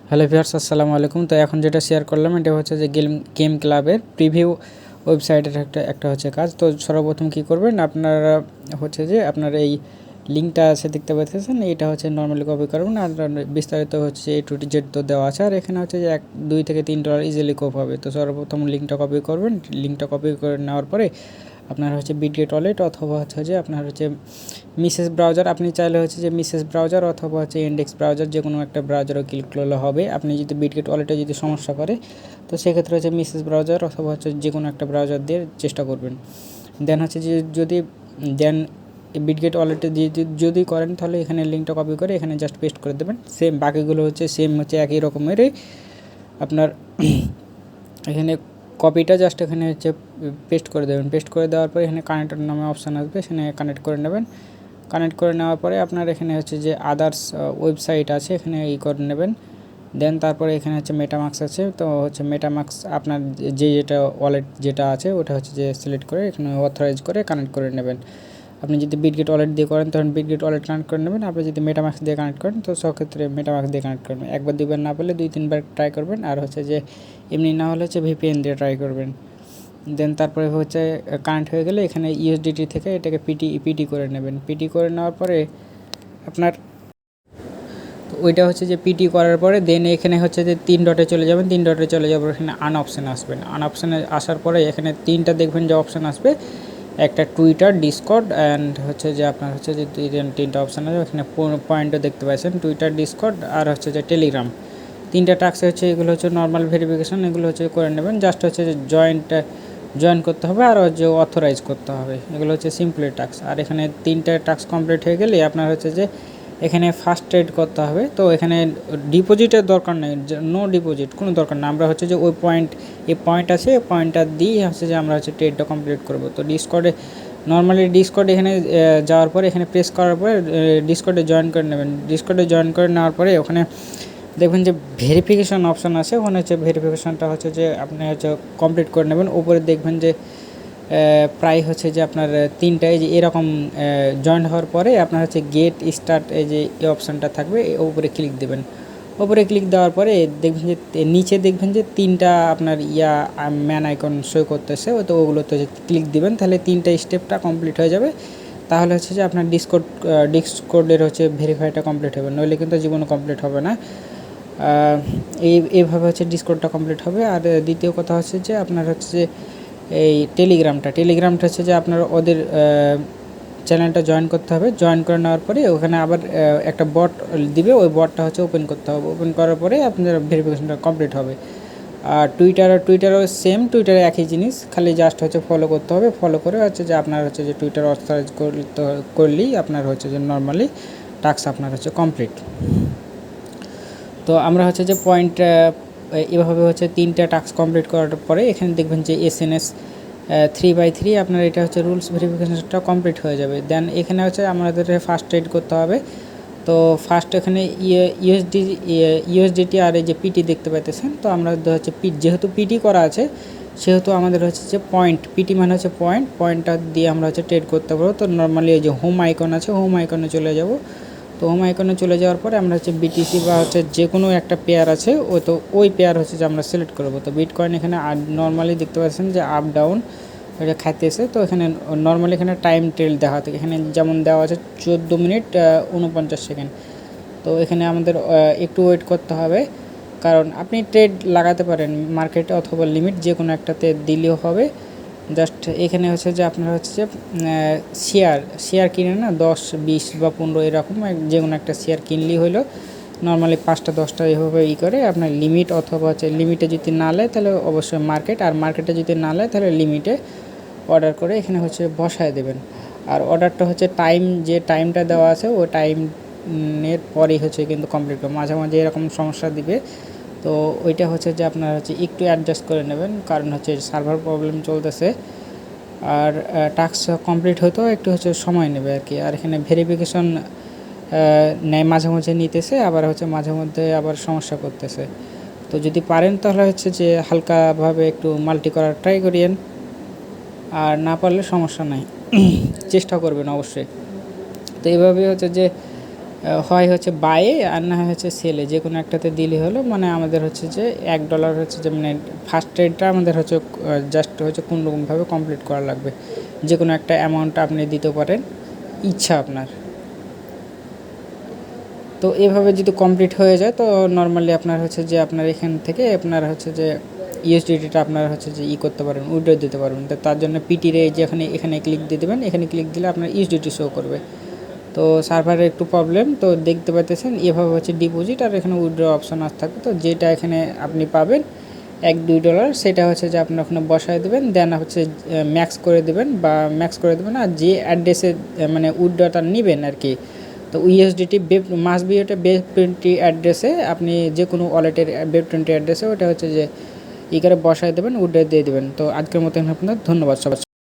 Hello viewers, আসসালামু আলাইকুম। তো এখন যেটা শেয়ার করলাম এটা হচ্ছে যে গেম ক্লাবের প্রিভিউ ওয়েবসাইটের একটা হচ্ছে কাজ। তো সর্বপ্রথম কী করবেন, আপনারা হচ্ছে যে আপনার এই লিঙ্কটা আছে দেখতে পাচ্ছেন, এটা হচ্ছে নর্মালি কপি করবেন। আর বিস্তারিত হচ্ছে A to Z তো দেওয়া আছে, আর এখানে হচ্ছে যে $2 থেকে $3 ইজিলি কপি হবে। তো সর্বপ্রথম লিঙ্কটা কপি করবেন। লিঙ্কটা কপি করে নেওয়ার পরে আপনার হচ্ছে বিটগেট ওয়ালেট অথবা হচ্ছে যে আপনার হচ্ছে মিসেস ব্রাউজার, আপনি চাইলে হচ্ছে যে মিসেস ব্রাউজার অথবা হচ্ছে ইন্ডেক্স ব্রাউজার যে কোনো একটা ব্রাউজারও ক্লিক করলে হবে। আপনি যদি বিটগেট ওয়ালেটে যদি সমস্যা করে তো সেক্ষেত্রে হচ্ছে মিসেস ব্রাউজার অথবা হচ্ছে যে কোনো একটা ব্রাউজার দিয়ে চেষ্টা করবেন। দেন হচ্ছে যে যদি দেন বিটগেট ওয়ালেটে দিয়ে যদি করেন তাহলে এখানে লিঙ্কটা কপি করে এখানে জাস্ট পেস্ট করে দেবেন। সেম বাকিগুলো হচ্ছে সেম হচ্ছে একই রকমেরই আপনার এখানে কপিটা জাস্ট এখানে হচ্ছে পেস্ট করে দেবেন। পেস্ট করে দেওয়ার পরে এখানে কানেক্টর নামে অপশান আসবে, সেখানে কানেক্ট করে নেবেন। কানেক্ট করে নেওয়ার পরে আপনার এখানে হচ্ছে যে আদার্স ওয়েবসাইট আছে, এখানে করে নেবেন। দেন তারপরে এখানে হচ্ছে মেটামাক্স আছে, তো হচ্ছে মেটামাক্স আপনার যেটা ওয়ালেট যেটা আছে ওটা হচ্ছে যে সিলেক্ট করে এখানে অথরাইজ করে কানেক্ট করে নেবেন। আপনি যদি বিটগেট ওয়ালেট দিয়ে করেন তখন বিটগেট ওয়ালেট কানেক্ট করে নেবেন। আপনি যদি মেটামাক্স দিয়ে কানেক্ট করেন তো সেক্ষেত্রে মেটামাক্স দিয়ে কানেক্ট করবেন। একবার দুইবার না পেলে 2-3 বার ট্রাই করবেন। আর হচ্ছে যে এমনি না হলে হচ্ছে VPN দিয়ে ট্রাই করবেন। দেন তারপরে হচ্ছে কানেক্ট হয়ে গেলে এখানে USDT থেকে এটাকে পিটি করে নেবেন। পিটি করে নেওয়ার পরে আপনার তো ওইটা হচ্ছে যে পিটি করার পরে দেন এখানে হচ্ছে যে 3 ডটে চলে যাবেন। 3 ডটে চলে যাওয়ার এখানে আন অপশানে আসবেন। আন অপশানে আসার পরে এখানে 3টা দেখবেন যে অপশান আসবে, একটা টুইটার, ডিসকর্ড অ্যান্ড হচ্ছে যে আপনার হচ্ছে যে 3টা অপশান আছে। এখানে পয়েন্টও দেখতে পাচ্ছেন, টুইটার, ডিসকর্ড আর হচ্ছে যে টেলিগ্রাম। 3টা টাস্ক হচ্ছে এগুলো হচ্ছে নর্মাল ভেরিফিকেশন, এগুলো হচ্ছে করে নেবেন। জাস্ট হচ্ছে যে জয়েন করতে হবে আর হচ্ছে অথরাইজ করতে হবে, এগুলো হচ্ছে সিম্পলি টাস্ক। আর এখানে 3টা টাস্ক কমপ্লিট হয়ে গেলে আপনার হচ্ছে যে এখানে ফার্স্ট ট্রেড করতে হবে। তো এখানে ডিপোজিটের দরকার নেই, নো ডিপোজিট কোনো দরকার না। আমরা হচ্ছে যে ওই পয়েন্ট আছে, এই পয়েন্টটা দিয়ে হচ্ছে যে আমরা হচ্ছে ট্রেডটা কমপ্লিট করব। তো ডিসকর্ডে এখানে যাওয়ার পরে এখানে প্রেস করার পরে ডিসকর্ডে জয়েন করে নেবেন। ডিসকর্ডে জয়েন করে নেওয়ার পরে ওখানে দেখবেন যে ভেরিফিকেশান অপশান আছে, ওখানে হচ্ছে ভেরিফিকেশানটা হচ্ছে যে আপনি হচ্ছে কমপ্লিট করে নেবেন। উপরে দেখবেন যে প্রায় হচ্ছে যে আপনার 3টায় যে এরকম জয়েন হওয়ার পরে আপনার হচ্ছে গেট স্টার্ট এই যে এই অপশানটা থাকবে, উপরে ক্লিক দেবেন। উপরে ক্লিক দেওয়ার পরে দেখবেন যে নিচে দেখবেন যে 3টা আপনার ম্যান আইকন শো করতেছে, তো ওগুলোতে ক্লিক দিবেন, তাহলে 3টা স্টেপটা কমপ্লিট হয়ে যাবে। তাহলে হচ্ছে যে আপনার ডিসকর্ডের হচ্ছে ভেরিফাইটা কমপ্লিট হবে, নইলে কিন্তু জীবনও কমপ্লিট হবে না। এইভাবে হচ্ছে ডিসকর্ডটা কমপ্লিট হবে। আর দ্বিতীয় কথা হচ্ছে যে আপনার হচ্ছে যে এই টেলিগ্রামটা হচ্ছে যে আপনার ওদের চ্যানেলটা জয়েন করতে হবে। জয়েন করে নেওয়ার পরে ওখানে আবার একটা বট দিবে, ওই বটটা হচ্ছে ওপেন করতে হবে। ওপেন করার পরে আপনার ভেরিফিকেশনটা কমপ্লিট হবে। আর টুইটারও সেম, টুইটারে একই জিনিস, খালি জাস্ট হচ্ছে ফলো করতে হবে। ফলো করে হচ্ছে যে আপনার হচ্ছে যে টুইটার অথরাইজ করলেই আপনার হচ্ছে যে নর্মালি টাস্ক আপনার হচ্ছে কমপ্লিট। তো আমরা হচ্ছে যে এভাবে হচ্ছে 3টা টাস্ক কমপ্লিট করার পরে এখানে দেখবেন যে SNS 3/3 আপনার এটা হচ্ছে রুলস ভেরিফিকেশনটা কমপ্লিট হয়ে যাবে। দেন এখানে হচ্ছে আমাদের ফার্স্ট ট্রেড করতে হবে। তো ফার্স্ট এখানে USDT আর এই যে পিটি দেখতে পাইতেছেন। তো আমরা হচ্ছে যেহেতু পিটি করা আছে সেহেতু আমাদের হচ্ছে যে পিটি মানে হচ্ছে পয়েন্টটা দিয়ে আমরা হচ্ছে ট্রেড করতে পারবো। তো নর্মালি এই যে হোম আইকন আছে, হোম আইকনে চলে যাব। তো হোম আইকনে চলে যাওয়ার পরে আমরা হচ্ছে BTC বা হচ্ছে যে কোনো একটা পেয়ার আছে ওই পেয়ার হচ্ছে যে আমরা সিলেক্ট করব। তো বিটকয়েন এখানে নর্মালি দেখতে পাচ্ছেন যে আপ ডাউন এটা খাইতেছে। তো এখানে নর্মালি এখানে টাইম টেল দেখা থাকে, এখানে যেমন দেওয়া আছে 14 মিনিট 49 সেকেন্ড। তো এখানে আমাদের একটু ওয়েট করতে হবে, কারণ আপনি ট্রেড লাগাতে পারেন মার্কেটে অথবা লিমিট যে কোনো একটাতে দিলেও হবে। জাস্ট এখানে হচ্ছে যে আপনারা হচ্ছে যে শেয়ার কিনে না 10, 20 বা 15 এরকম যে কোনো একটা শেয়ার কিনলেই হলো। নর্মালি 5টা 10টা এভাবে করে আপনার লিমিট অথবা হচ্ছে লিমিটে যদি না নেয় তাহলে অবশ্যই মার্কেট, আর মার্কেটে যদি না নেয় তাহলে লিমিটে অর্ডার করে এখানে হচ্ছে বসায় দেবেন। আর অর্ডারটা হচ্ছে যে টাইমটা দেওয়া আছে ওই টাইমের পরেই হচ্ছে কিন্তু কমপ্লিট করবে। মাঝে মাঝে এরকম সমস্যা দিবে, তো ওইটা হচ্ছে যে আপনারা হচ্ছে একটু অ্যাডজাস্ট করে নেবেন, কারণ হচ্ছে সার্ভার প্রবলেম চলতেছে। আর টাস্ক কমপ্লিট হতেও একটু হচ্ছে সময় নেবে আর কি। আর এখানে ভেরিফিকেশন নেয় মাঝে মাঝে নিতেছে, আবার হচ্ছে মাঝে মধ্যে আবার সমস্যা করতেছে। তো যদি পারেন তাহলে হচ্ছে যে হালকাভাবে একটু মাল্টি করার ট্রাই করিয়েন, আর না পারলে সমস্যা নাই চেষ্টা করবেন অবশ্যই। তো এইভাবে হচ্ছে যে হয় হচ্ছে বাইয়ে আর না হয় হচ্ছে সেলে, যে কোনো একটাতে দিলে হলো। মানে আমাদের হচ্ছে যে $1 হচ্ছে যে মানে ফার্স্ট ট্রেডটা আমাদের হচ্ছে জাস্ট হচ্ছে কোনোরকমভাবে কমপ্লিট করা লাগবে। যে কোনো একটা অ্যামাউন্ট আপনি দিতে পারেন, ইচ্ছা আপনার। তো এভাবে যদি কমপ্লিট হয়ে যায় তো নর্মালি আপনার হচ্ছে যে আপনার এখান থেকে আপনার হচ্ছে যে ইউএসডিটিটা আপনার হচ্ছে যে করতে পারবেন, উইথড্র দিতে পারবেন। তো তার জন্য পিটির এই যে এখানে ক্লিক দিয়ে দেবেন, এখানে ক্লিক দিলে আপনার ইউএসডিটি শো করবে। তো সার্ভারের একটু প্রবলেম, তো দেখতে পাচ্ছেন এভাবে হচ্ছে ডিপোজিট আর এখানে উইথড্র অপশান থাকবে। তো যেটা এখানে আপনি পাবেন $1-2, সেটা হচ্ছে যে আপনি ওখানে বসায় দেবেন, দেন হচ্ছে ম্যাক্স করে দেবেন বা ম্যাক্স করে দেবেন আর যে অ্যাড্রেসে মানে উইথড্রটা নেবেন আর কি। তো ইউএসডিটি মাস্ট বি ওটা ওয়েব20 অ্যাড্রেসে, আপনি যে কোনো ওয়ালেটের ওয়েব20 অ্যাড্রেসে ওটা হচ্ছে যে করে বসায় দেবেন, উইথড্র দিয়ে দেবেন। তো আজকের মতো আপনাদের ধন্যবাদ সবাই।